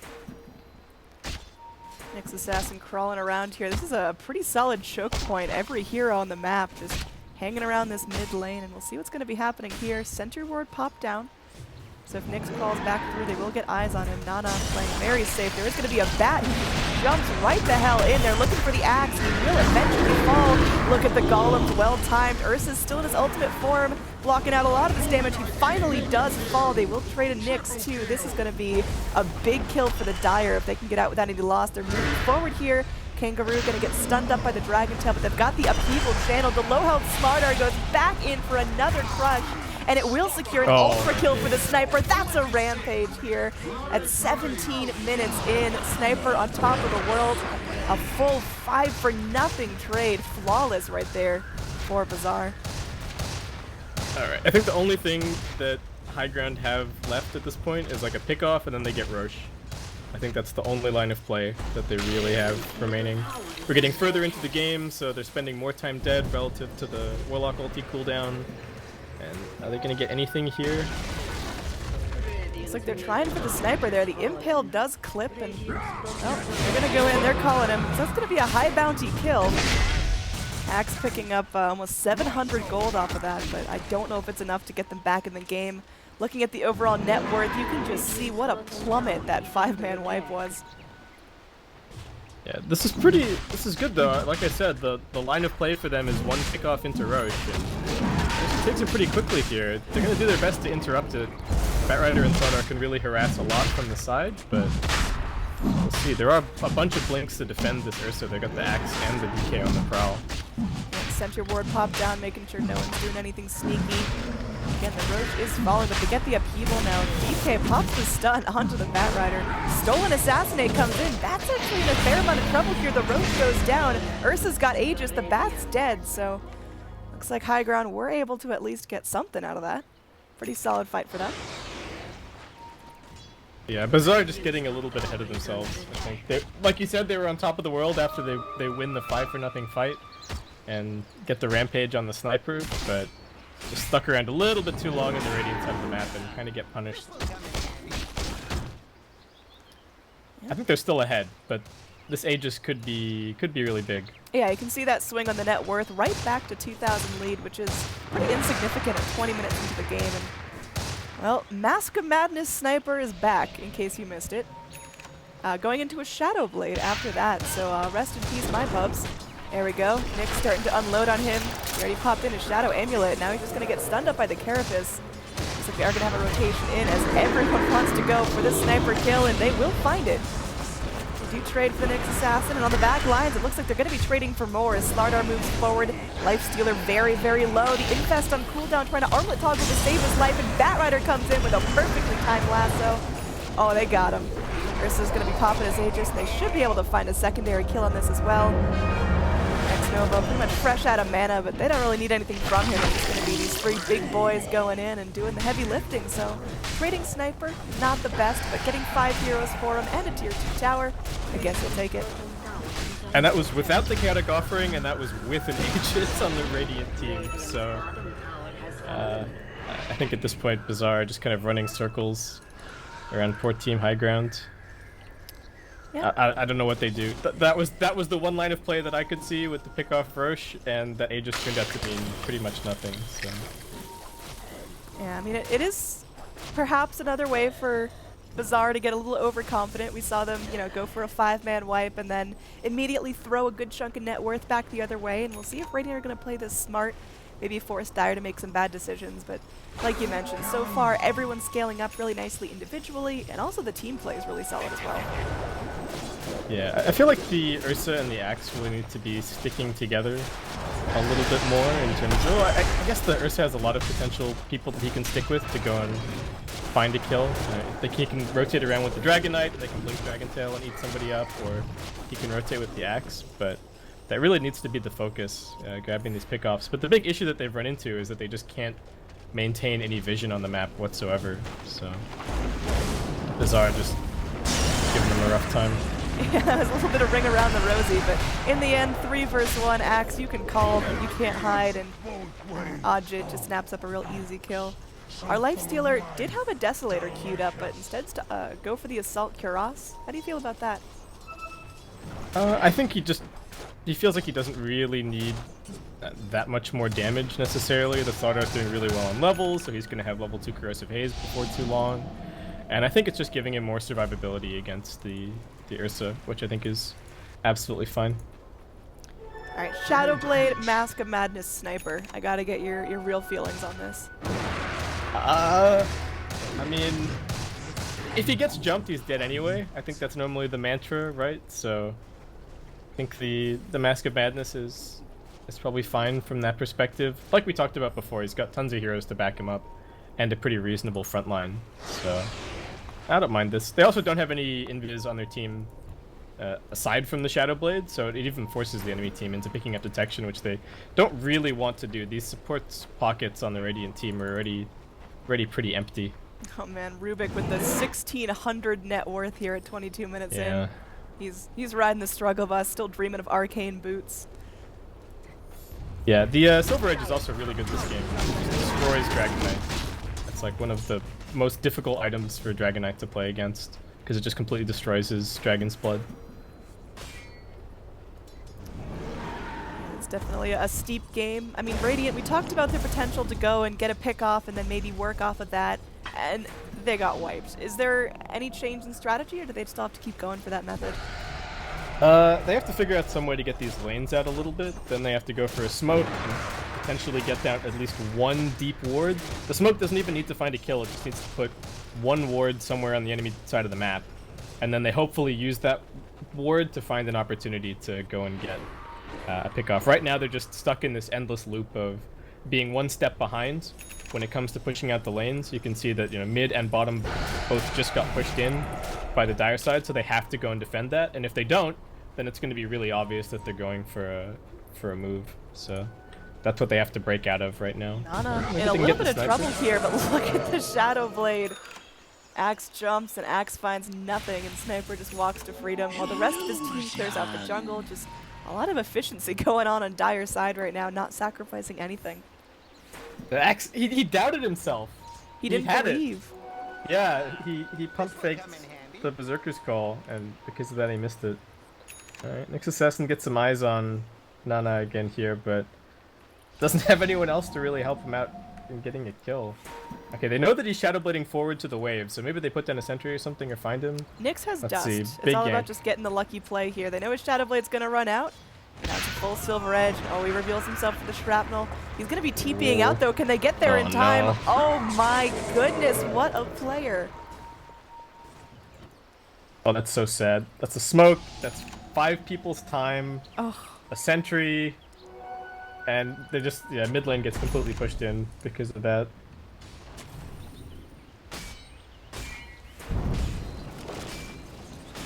Nyx Assassin crawling around here. This is a pretty solid choke point. Every hero on the map just hanging around this mid lane, and we'll see what's going to be happening here. Center ward popped down. So if Nyx crawls back through, they will get eyes on him. Nana playing very safe. There is going to be a bat who jumps right the hell in there, looking for the axe. He will eventually fall. Look at the golems, well timed. Ursa's still in his ultimate form, blocking out a lot of this damage. He finally does fall. They will trade a Nyx too. This is going to be a big kill for the Dire if they can get out without any loss. They're moving forward here. Kangaroo going to get stunned up by the Dragon Tail, but they've got the upheaval channel. The low health Slardar goes back in for another crush, and it will secure an ultra kill for the Sniper. That's a rampage here at 17 minutes in. Sniper on top of the world. A full 5-for-0 trade. Flawless right there for Bazaar. Alright, I think the only thing that high ground have left at this point is like a pick-off, and then they get Roche. I think that's the only line of play that they really have remaining. We're getting further into the game, so they're spending more time dead relative to the Warlock ulti cooldown. And are they going to get anything here? Looks like they're trying for the sniper there. The impale does clip, and they're going to go in. They're calling him. So that's going to be a high bounty kill. Axe picking up almost 700 gold off of that, but I don't know if it's enough to get them back in the game. Looking at the overall net worth, you can just see what a plummet that 5-man wipe was. Yeah, this is good though. Like I said, the line of play for them is one pickoff into Roche, and it takes it pretty quickly here. They're going to do their best to interrupt it. Batrider and Zotac can really harass a lot from the side, but we'll see. There are a bunch of blinks to defend this Ursa. They got the Axe and the DK on the prowl. Sentry ward popped down, making sure no one's doing anything sneaky. Again, the Roche is falling, but they get the upheaval now. DK pops the stun onto the Batrider. Stolen Assassinate comes in. That's actually in a fair amount of trouble here. The Roche goes down. Ursa's got Aegis. The Bat's dead, so looks like high ground were able to at least get something out of that. Pretty solid fight for them. Yeah, Bazaar just getting a little bit ahead of themselves, I think. Like you said, they were on top of the world after they win the 5-0 fight and get the rampage on the sniper, but just stuck around a little bit too long in the radiant side of the map and kind of get punished. I think they're still ahead, but this Aegis could be really big. Yeah, you can see that swing on the net worth right back to 2,000 lead, which is pretty insignificant at 20 minutes into the game. And, well, Mask of Madness Sniper is back, in case you missed it. Going into a Shadow Blade after that, so rest in peace, my pubs. There we go. Nick's starting to unload on him. He already popped in his Shadow Amulet. Now he's just going to get stunned up by the Carapace. Looks like they are going to have a rotation in as everyone wants to go for this sniper kill, and they will find it. They do trade for the Nyx Assassin, and on the back lines, it looks like they're going to be trading for more as Slardar moves forward. Lifestealer very, very low. The Infest on cooldown trying to armlet toggle to save his life, and Batrider comes in with a perfectly timed lasso. Oh, they got him. Ursa's going to be popping his Aegis, and they should be able to find a secondary kill on this as well. Nova pretty much fresh out of mana, but they don't really need anything from him. It's just going to be these 3 big boys going in and doing the heavy lifting. So trading sniper, not the best, but getting 5 heroes for him and a tier 2 tower, I guess he'll take it. And that was without the chaotic offering, and that was with an Aegis on the Radiant team. So I think at this point, Bazaar just kind of running circles around poor team high ground. Yeah. I don't know what they do. That was the one line of play that I could see with the pick-off Roche, and that Aegis turned out to mean pretty much nothing. So. Yeah, I mean, it is perhaps another way for Bazaar to get a little overconfident. We saw them, go for a 5-man wipe and then immediately throw a good chunk of net worth back the other way, and we'll see if Radiant are going to play this smart, maybe force Dire to make some bad decisions. But like you mentioned, so far everyone's scaling up really nicely individually, and also the team play is really solid as well. Yeah, I feel like the Ursa and the Axe really need to be sticking together a little bit more in terms of... I guess the Ursa has a lot of potential people that he can stick with to go and find a kill. He can rotate around with the Dragon Knight, and they can blink Dragon Tail and eat somebody up, or he can rotate with the Axe, but that really needs to be the focus, grabbing these pickoffs. But the big issue that they've run into is that they just can't maintain any vision on the map whatsoever, so... Bazaar just giving them a rough time. Yeah, there's a little bit of ring around the rosy, but in the end, 3 versus 1 Axe, you can call, but you can't hide, and Ajit just snaps up a real easy kill. Our Lifestealer did have a Desolator queued up, but instead go for the Assault Cuirass. How do you feel about that? I think he feels like he doesn't really need that much more damage necessarily. The Slardar's doing really well on levels, so he's going to have level 2 Corrosive Haze before too long. And I think it's just giving him more survivability against the Ursa, which I think is absolutely fine. Alright, Shadowblade, Mask of Madness Sniper. I gotta get your real feelings on this. I mean, if he gets jumped, he's dead anyway. I think that's normally the mantra, right? So I think the Mask of Madness is probably fine from that perspective. Like we talked about before, he's got tons of heroes to back him up and a pretty reasonable front line. So I don't mind this. They also don't have any invis on their team aside from the Shadowblade, so it even forces the enemy team into picking up detection, which they don't really want to do. These support pockets on the Radiant team are already already pretty empty. Oh man, Rubik with the 1,600 net worth here at 22 minutes Yeah. in. He's riding the struggle bus, still dreaming of arcane boots. Yeah, the Silver Edge is also really good this game. It destroys Dragon Knight. It's like one of the most difficult items for Dragon Knight to play against, because it just completely destroys his Dragon's Blood. It's definitely a steep game. I mean, Radiant, we talked about their potential to go and get a pick off and then maybe work off of that, and they got wiped. Is there any change in strategy, or do they still have to keep going for that method? They have to figure out some way to get these lanes out a little bit. Then they have to go for a smoke and potentially get down at least one deep ward. The smoke doesn't even need to find a kill, it just needs to put one ward somewhere on the enemy side of the map. And then they hopefully use that ward to find an opportunity to go and get a pick off. Right now they're just stuck in this endless loop of being one step behind when it comes to pushing out the lanes. You can see that, you know, mid and bottom both just got pushed in by the Dire side, so they have to go and defend that. And if they don't, then it's going to be really obvious that they're going for a move. So that's what they have to break out of right now. Nana in a little bit of trouble here, but look at the Shadow Blade. Axe jumps and Axe finds nothing, and Sniper just walks to freedom while the rest of his team clears out the jungle. Just a lot of efficiency going on Dire's side right now, not sacrificing anything. The Axe, he doubted himself. He didn't believe. Yeah, he pump faked the Berserker's Call, and because of that he missed it. Alright, Nyx Assassin gets some eyes on Nana again here, but doesn't have anyone else to really help him out in getting a kill. Okay, they know that he's shadowblading forward to the wave, so maybe they put down a sentry or something or find him. Nyx has Let's dust. see. It's Big all game. about just getting the lucky play here. They know his Shadowblade's gonna run out. Now it's a full Silver Edge. Oh, he reveals himself for the Shrapnel. He's gonna be TPing out though. Can they get there in time? No. Oh my goodness, what a player. Oh, that's so sad. That's a smoke. That's 5 people's time. Oh. A sentry. And they just, yeah, mid lane gets completely pushed in because of that.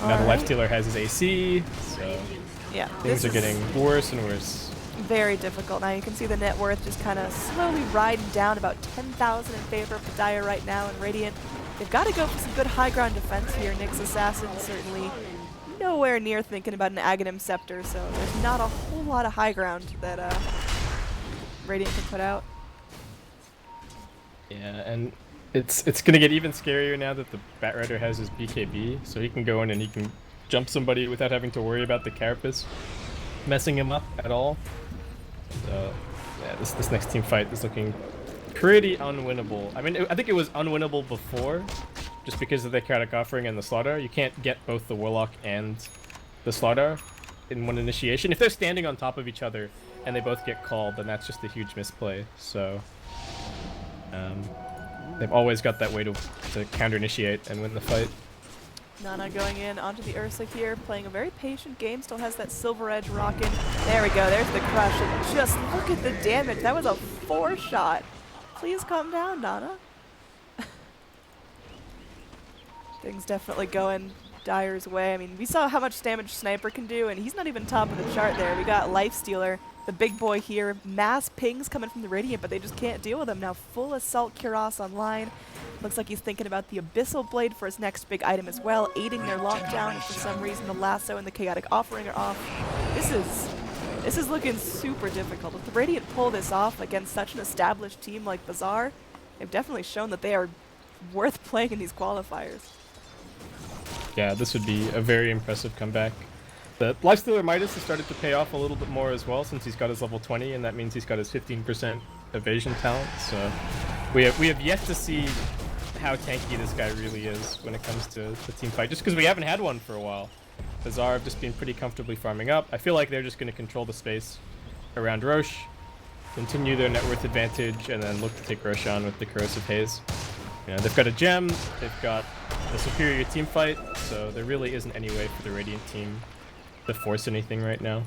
Now the Lifestealer has his AC, so yeah, things are getting worse and worse. Very difficult. Now you can see the net worth just kind of slowly riding down, about 10,000 in favor of Dire right now, and Radiant, they've got to go for some good high ground defense here. Nyx Assassin certainly nowhere near thinking about an Aghanim Scepter, so there's not a whole lot of high ground that Radiant can put out. Yeah, and it's gonna get even scarier now that the Batrider has his BKB, so he can go in and he can jump somebody without having to worry about the Carapace messing him up at all. So yeah, this next team fight is looking pretty unwinnable. I mean, I think it was unwinnable before, just because of the Chaotic Offering and the Slaughter. You can't get both the Warlock and the Slaughter in one initiation. If they're standing on top of each other and they both get called, then that's just a huge misplay. So they've always got that way to counter-initiate and win the fight. Nana going in onto the Ursa here, playing a very patient game, still has that Silver Edge rocking. There we go, there's the crush, and just look at the damage. That was a 4-shot. Please calm down, Nana. Things definitely going Dire's way. I mean, we saw how much damage Sniper can do, and he's not even top of the chart there. We got Lifestealer, the big boy here. Mass pings coming from the Radiant, but they just can't deal with him. Now full Assault Cuirass online. Looks like he's thinking about the Abyssal Blade for his next big item as well, aiding their lockdown. For some reason, the Lasso and the Chaotic Offering are off. This is looking super difficult. If the Radiant pull this off against such an established team like Bazaar, they've definitely shown that they are worth playing in these qualifiers. Yeah, this would be a very impressive comeback. The Lifestealer Midas has started to pay off a little bit more as well, since he's got his level 20, and that means he's got his 15% evasion talent. So we have yet to see how tanky this guy really is when it comes to the team fight, just because we haven't had one for a while. Bazaar have just been pretty comfortably farming up. I feel like they're just going to control the space around Roche, continue their net worth advantage, and then look to take Roche on with the Corrosive Haze. You know, they've got a gem, they've got a superior team fight, so there really isn't any way for the Radiant team to force anything right now.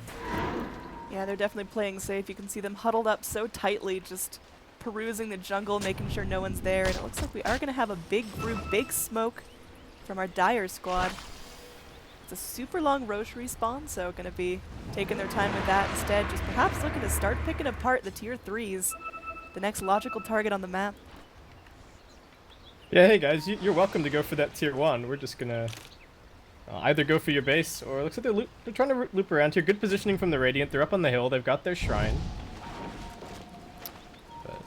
Yeah, they're definitely playing safe. You can see them huddled up so tightly, just perusing the jungle, making sure no one's there. And it looks like we are going to have a big group, big smoke from our Dire squad. It's a super long Roche respawn, so going to be taking their time with that instead. Just perhaps looking to start picking apart the tier 3s, the next logical target on the map. Yeah, hey guys, you're welcome to go for that tier 1. We're just gonna either go for your base, or it looks like they're trying to loop around here. Good positioning from the Radiant. They're up on the hill. They've got their shrine. But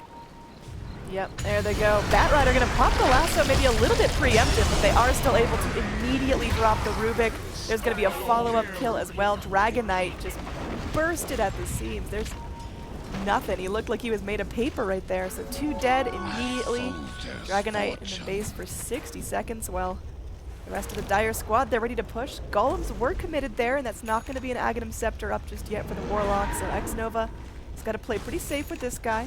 Yep, there they go. Batrider gonna pop the lasso, maybe a little bit preemptive, but they are still able to immediately drop the Rubik. There's gonna be a follow-up kill as well. Dragon Knight just bursted at the seams. There's nothing. He looked like he was made of paper right there. So 2 dead immediately. Dragon Knight in the base for 60 seconds. Well, the rest of the Dire squad, they're ready to push. Golems were committed there, and that's not going to be an Aghanim Scepter up just yet for the Warlock. So X-Nova has got to play pretty safe with this guy.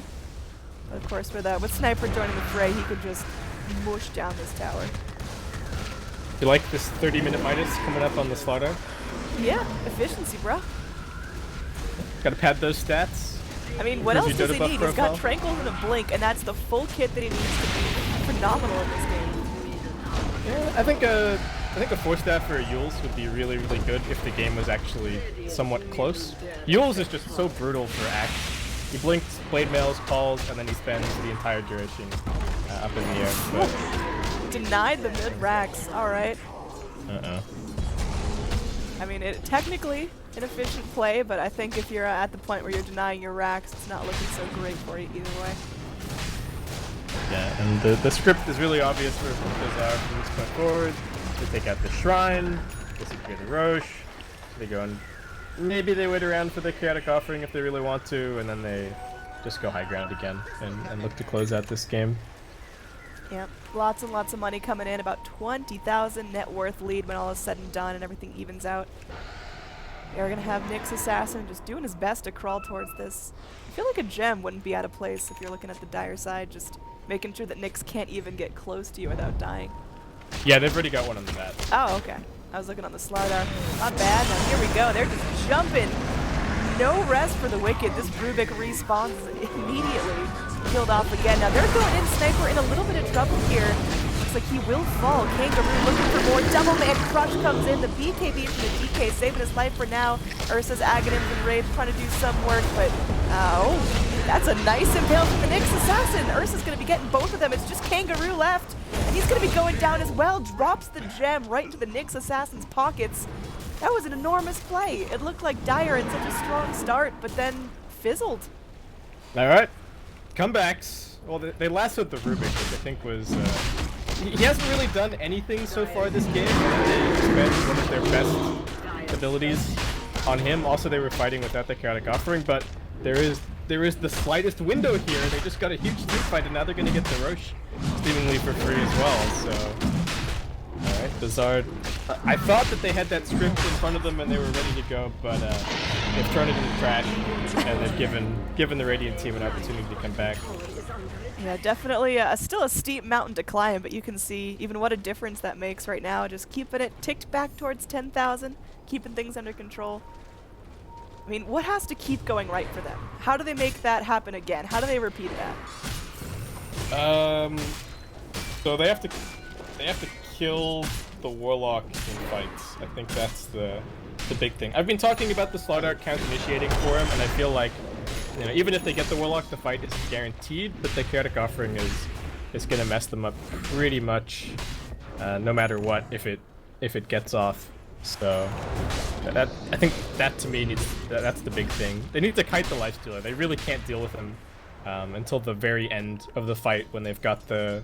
But of course, with Sniper joining the fray, he could just mush down this tower. you like this 30-minute Midas coming up on the slaughter? Yeah, efficiency, bro. Gotta pad those stats. I mean, what Improves else your does Dota he buff need? He's got profile. Tranquils and a Blink, and that's the full kit that he needs to be phenomenal in this game. Yeah, I think a 4-staff for a Yules would be really, really good if the game was actually somewhat close. Yules is just so brutal for Axe. He blinks, blade mails, calls, and then he spends the entire duration up in the air. But Denied the mid-racks. All right. I mean, it technically an efficient play, but I think if you're at the point where you're denying your racks, it's not looking so great for you either way. yeah, and the script is really obvious for Bizarre from this point forward. They take out the Shrine, they secure the Roche, they go and maybe they wait around for the Chaotic Offering if they really want to, and then they just go high ground again and look to close out this game. Yep, lots and lots of money coming in, about 20,000 net worth lead when all is said and done and everything evens out. They're gonna have Nyx Assassin just doing his best to crawl towards this. I feel like a gem wouldn't be out of place if you're looking at the Dire side, just making sure that Nyx can't even get close to you without dying. Yeah, they've already got one on the mat. Oh, okay. I was looking on the Slardar. Not bad. Now here we go. They're just jumping. No rest for the Wicked. This Rubik respawns immediately. Killed off again. Now they're going in. Sniper in a little bit of trouble here. Looks like he will fall. Kangaroo looking for more. Double Man Crush comes in. The BKB from the DK saving his life for now. Ursa's Aghanims and Rage trying to do some work, but oh, that's a nice impale from the Nyx Assassin. Ursa's going to be getting both of them. It's just Kangaroo left. And he's going to be going down as well. Drops the gem right into the Nyx Assassin's pockets. That was an enormous play. It looked like Dire in such a strong start, but then fizzled. All right, comebacks. Well, they lassoed the Rubik, which I think was. He hasn't really done anything so far this game. They spent one of their best abilities on him. Also, they were fighting without the Chaotic Offering, but there is the slightest window here. They just got a huge team fight, and now they're going to get the Roche seemingly for free as well. So, all right, Bizarre. I thought that they had that script in front of them and they were ready to go, but they've thrown it in the trash, and they've given the Radiant team an opportunity to come back. Yeah, definitely still a steep mountain to climb, but you can see even what a difference that makes right now. Just keeping it ticked back towards 10,000, keeping things under control. I mean, what has to keep going right for them? How do they make that happen again? How do they repeat that? So they have to kill the Warlock in fights. I think that's the big thing. I've been talking about the Slaughter count initiating for him, and I feel like, you know, even if they get the Warlock, the fight isn't guaranteed, but the Chaotic Offering is gonna mess them up pretty much, no matter what, if it gets off. So that, I think that to me that's the big thing. They need to kite the Lifestealer. They really can't deal with him until the very end of the fight, when they've got the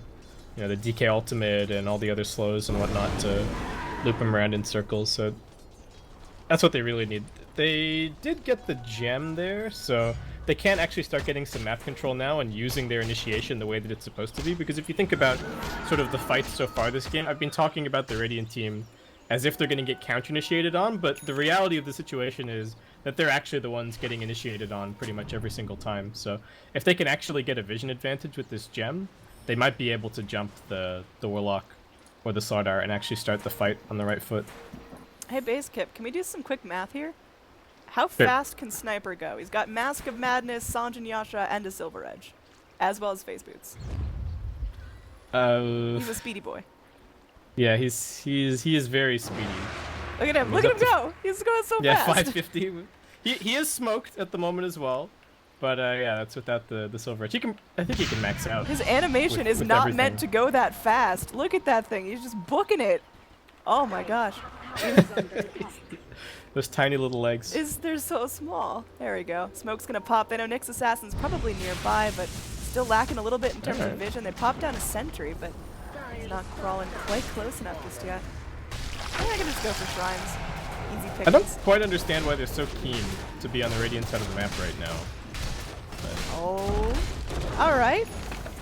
the DK ultimate and all the other slows and whatnot to loop him around in circles. So that's what they really need. They did get the gem there, so they can actually start getting some map control now and using their initiation the way that it's supposed to be. Because if you think about sort of the fights so far this game, I've been talking about the Radiant team as if they're going to get counter-initiated on, but the reality of the situation is that they're actually the ones getting initiated on pretty much every single time. So if they can actually get a vision advantage with this gem, they might be able to jump the Warlock or the Slardar and actually start the fight on the right foot. Hey, Base Kip, can we do some quick math here? How fast can Sniper go? He's got Mask of Madness, Sanjin Yasha, and a Silver Edge, as well as Phase Boots. He's a speedy boy. Yeah, he is very speedy. Look at him! Look at him go! He's going so fast. Yeah, 550. He is smoked at the moment as well. But yeah, that's without the silver edge. I think he can max out. His animation is with not everything. meant to go that fast. Look at that thing. He's just booking it. Oh my gosh. Those tiny little legs. They're so small. There we go. Smoke's gonna pop. I know Nyx Assassin's probably nearby, but still lacking a little bit in terms of vision. They popped down a sentry, but he's not crawling quite close enough just yet. I think I can just go for shrines. Easy pickings. I don't quite understand why they're so keen to be on the Radiant side of the map right now. Oh, all right.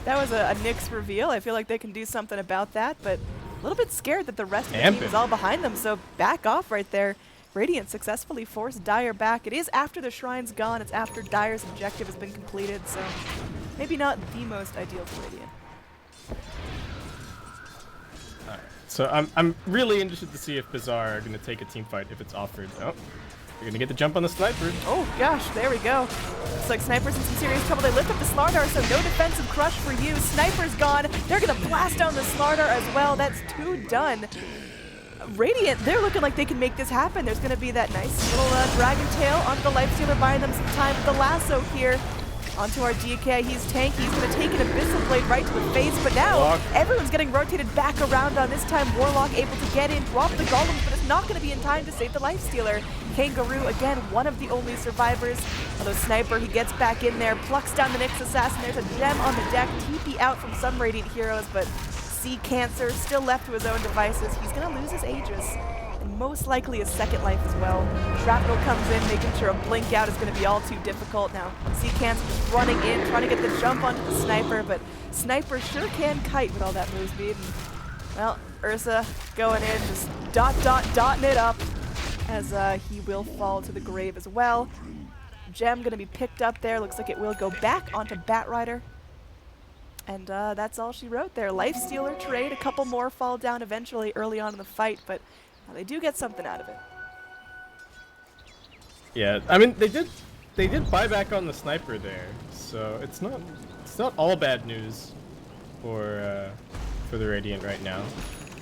That was a Nyx reveal. I feel like they can do something about that, but a little bit scared that the rest of the team is all behind them, so back off right there. Radiant successfully forced Dire back. It is after the Shrine's gone. It's after Dire's objective has been completed, so maybe not the most ideal for Radiant. Alright, so I'm really interested to see if Bazaar are going to take a team fight if it's offered. Oh, they're going to get the jump on the sniper. Oh gosh, there we go. Looks like Sniper's in some serious trouble. They lift up the Slardar, so no defensive crush for you. Sniper's gone. They're going to blast down the Slardar as well. That's 2 done. Radiant, they're looking like they can make this happen. There's going to be that nice little dragon tail onto the Lifestealer, buying them some time with the lasso here. Onto our DK, he's tanky. He's going to take an Abyssal Blade right to the face, but now everyone's getting rotated back around on this time. Warlock able to get in, drop the golems, but it's not going to be in time to save the Lifestealer. Kangaroo, again, one of the only survivors. Although Sniper, he gets back in there, plucks down the Nyx Assassin. There's a gem on the deck, TP out from some Radiant heroes, but Sea Cancer still left to his own devices. He's going to lose his Aegis, and most likely his second life as well. Shrapnel comes in, making sure a blink out is going to be all too difficult. Now, Sea Cancer just running in, trying to get the jump onto the Sniper, but Sniper sure can kite with all that move speed. And, well, Ursa going in, just dotting it up, as he will fall to the grave as well. Gem going to be picked up there. Looks like it will go back onto Batrider. And that's all she wrote there. Lifestealer trade, a couple more fall down eventually early on in the fight, but they do get something out of it. Yeah, I mean they did buy back on the Sniper there, so it's not all bad news for the Radiant right now.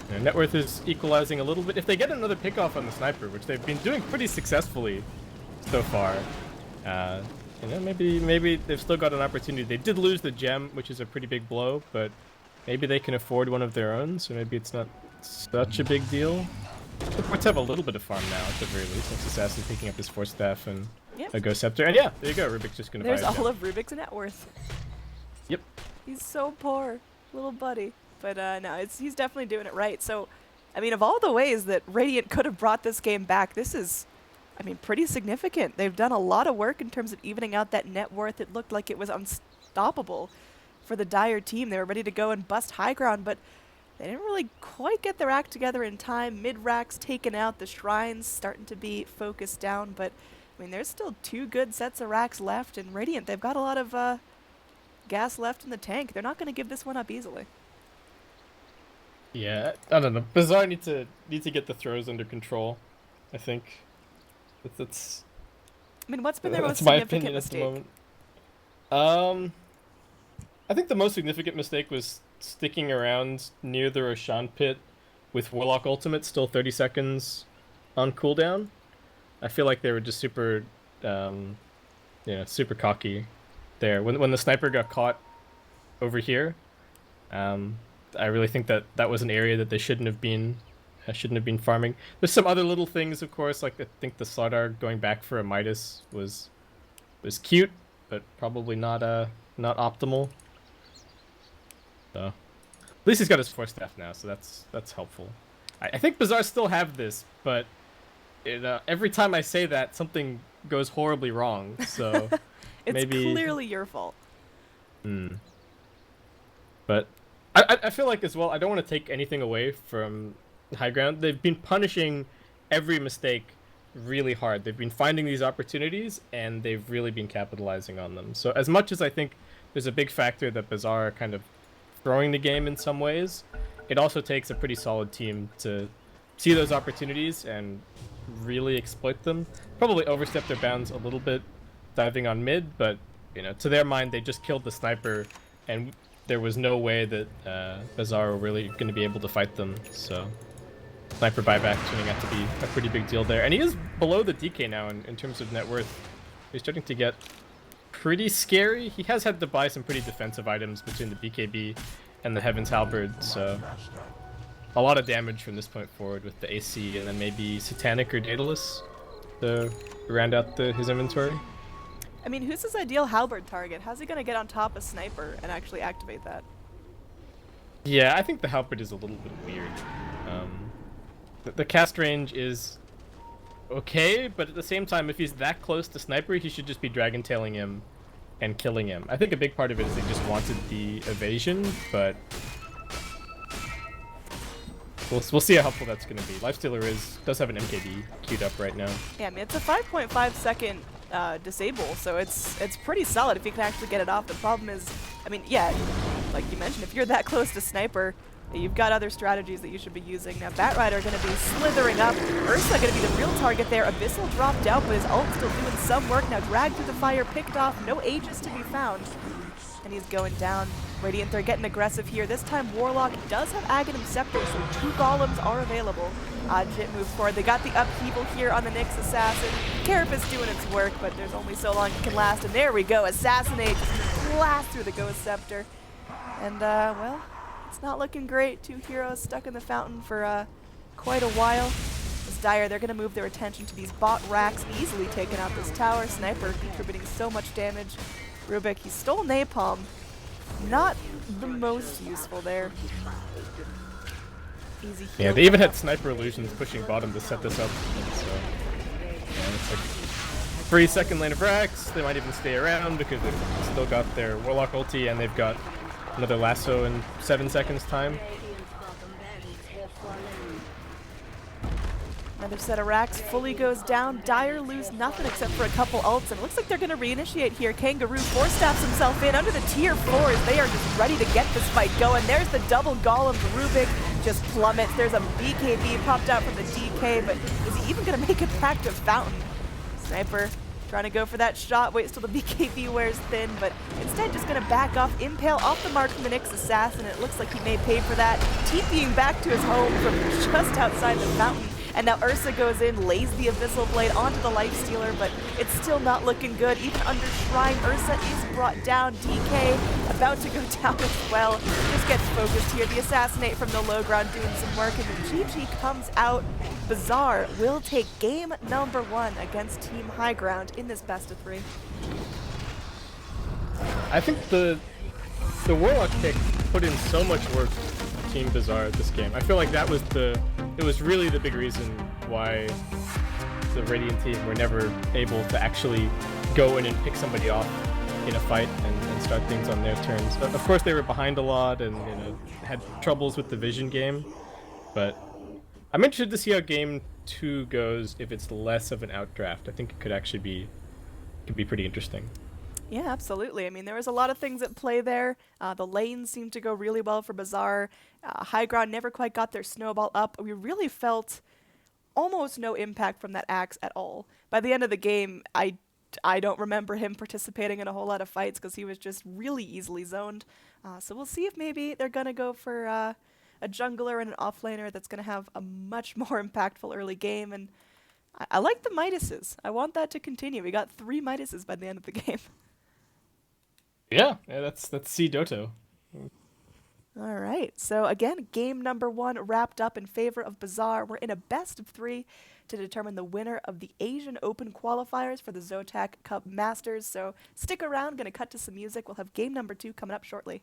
You know, net worth is equalizing a little bit. If they get another pick off on the Sniper, which they've been doing pretty successfully so far, you know, maybe they've still got an opportunity. They did lose the gem, which is a pretty big blow, but maybe they can afford one of their own, so maybe it's not such a big deal. The Ports have a little bit of farm now, at the very least. Next Assassin picking up his Force Staff and a Ghost Scepter. And yeah, there you go. Rubik's just going to buy There's all of Rubik's net worth. Yep. He's so poor, little buddy. But no, he's definitely doing it right. So, I mean, of all the ways that Radiant could have brought this game back, this is, I mean, pretty significant. They've done a lot of work in terms of evening out that net worth. It looked like it was unstoppable for the Dire team. They were ready to go and bust high ground, but they didn't really quite get their act together in time. Mid-racks taken out, the Shrines starting to be focused down, but I mean, there's still 2 good sets of racks left, and Radiant, they've got a lot of gas left in the tank. They're not going to give this one up easily. Yeah, I don't know. Bazaar need to get the throws under control, I think. That's I mean, what's been their most my significant opinion mistake? at the moment. I think the most significant mistake was sticking around near the Roshan pit with Warlock Ultimate still 30 seconds on cooldown. I feel like they were just super, super cocky there. When the Sniper got caught over here, I really think that was an area that they shouldn't have been farming. There's some other little things, of course, like I think the Slardar going back for a Midas was cute, but probably not optimal. So, at least he's got his Force Staff now, so that's helpful. I think Bazaar still have this, but every time I say that, something goes horribly wrong. So it's maybe clearly your fault. But I feel like as well, I don't want to take anything away from high ground. They've been punishing every mistake really hard. They've been finding these opportunities, and they've really been capitalizing on them. So as much as I think there's a big factor that Bazaar are kind of throwing the game in some ways, it also takes a pretty solid team to see those opportunities and really exploit them. Probably overstep their bounds a little bit diving on mid, but to their mind, they just killed the Sniper, and there was no way that Bazaar were really going to be able to fight them. So Sniper buyback turning out to be a pretty big deal there. And he is below the DK now in terms of net worth. He's starting to get pretty scary. He has had to buy some pretty defensive items between the BKB and the Heaven's Halberd, so a lot of damage from this point forward with the AC, and then maybe Satanic or Daedalus to round out his inventory. I mean, who's his ideal halberd target? How's he gonna get on top of Sniper and actually activate that? Yeah, I think the Halberd is a little bit weird. The cast range is okay, but at the same time, if he's that close to Sniper, he should just be Dragon Tailing him and killing him. I think a big part of it is they just wanted the evasion, but we'll see how helpful that's going to be. Lifestealer does have an MKB queued up right now. Yeah, I mean, it's a 5.5 second disable, so it's pretty solid if you can actually get it off. The problem is, I mean, yeah, like you mentioned, if you're that close to Sniper, you've got other strategies that you should be using. Now, Batrider going to be slithering up. Ursa going to be the real target there. Abyssal dropped out, but his ult still doing some work. Now, dragged through the fire, picked off. No Aegis to be found. And he's going down. Radiant, they're getting aggressive here. This time, Warlock does have Aghanim Scepter, so 2 Golems are available. Jit moves forward. They got the upheaval here on the Nyx Assassin. Carapace doing its work, but there's only so long it can last. And there we go. Assassinate just blast through the Ghost Scepter. And, well, it's not looking great. 2 heroes stuck in the fountain for quite a while. As Dire, they're going to move their attention to these bot racks, easily taking out this tower. Sniper contributing so much damage. Rubik, he stole Napalm. Not the most useful there. Easy heal. Yeah, they even had Sniper Illusions pushing bottom to set this up. So, yeah, it's like 3-second lane of racks. They might even stay around because they've still got their Warlock ulti and they've got another lasso in 7 seconds time. Another set of racks fully goes down. Dire lose nothing except for a couple ults, and it looks like they're going to reinitiate here. Kangaroo force-staffs himself in under the tier 4s. They are just ready to get this fight going. There's the double Golem. Rubik just plummets. There's a BKB popped out from the DK, but is he even going to make it back to Fountain? Sniper trying to go for that shot, waits till the BKB wears thin, but instead just going to back off, impale off the mark from the Nyx Assassin, and it looks like he may pay for that. TPing back to his home from just outside the fountain. And now Ursa goes in, lays the Abyssal Blade onto the Lifestealer, but it's still not looking good. Even under Shrine, Ursa is brought down. DK about to go down as well. Just gets focused here. The Assassinate from the low ground doing some work, and the GG comes out. Bazaar will take game number 1 against Team High Ground in this best of 3. I think the Warlock pick put in so much work for Team Bazaar at this game. I feel like that was it was really the big reason why the Radiant team were never able to actually go in and pick somebody off in a fight and start things on their terms. Of course, they were behind a lot and had troubles with the vision game, but I'm interested to see how game 2 goes if it's less of an outdraft. I think it could actually could be pretty interesting. Yeah, absolutely. I mean, there was a lot of things at play there. The lanes seemed to go really well for Bazaar. High Ground never quite got their snowball up. We really felt almost no impact from that axe at all. By the end of the game, I don't remember him participating in a whole lot of fights because he was just really easily zoned. So we'll see if maybe they're going to go for a jungler and an offlaner that's going to have a much more impactful early game. And I like the Midases. I want that to continue. We got 3 Midases by the end of the game. Yeah, that's C Doto. All right. So again, game number 1 wrapped up in favor of Bazaar. We're in a best of 3 to determine the winner of the Asian Open qualifiers for the Zotac Cup Masters. So stick around. Going to cut to some music. We'll have game number 2 coming up shortly.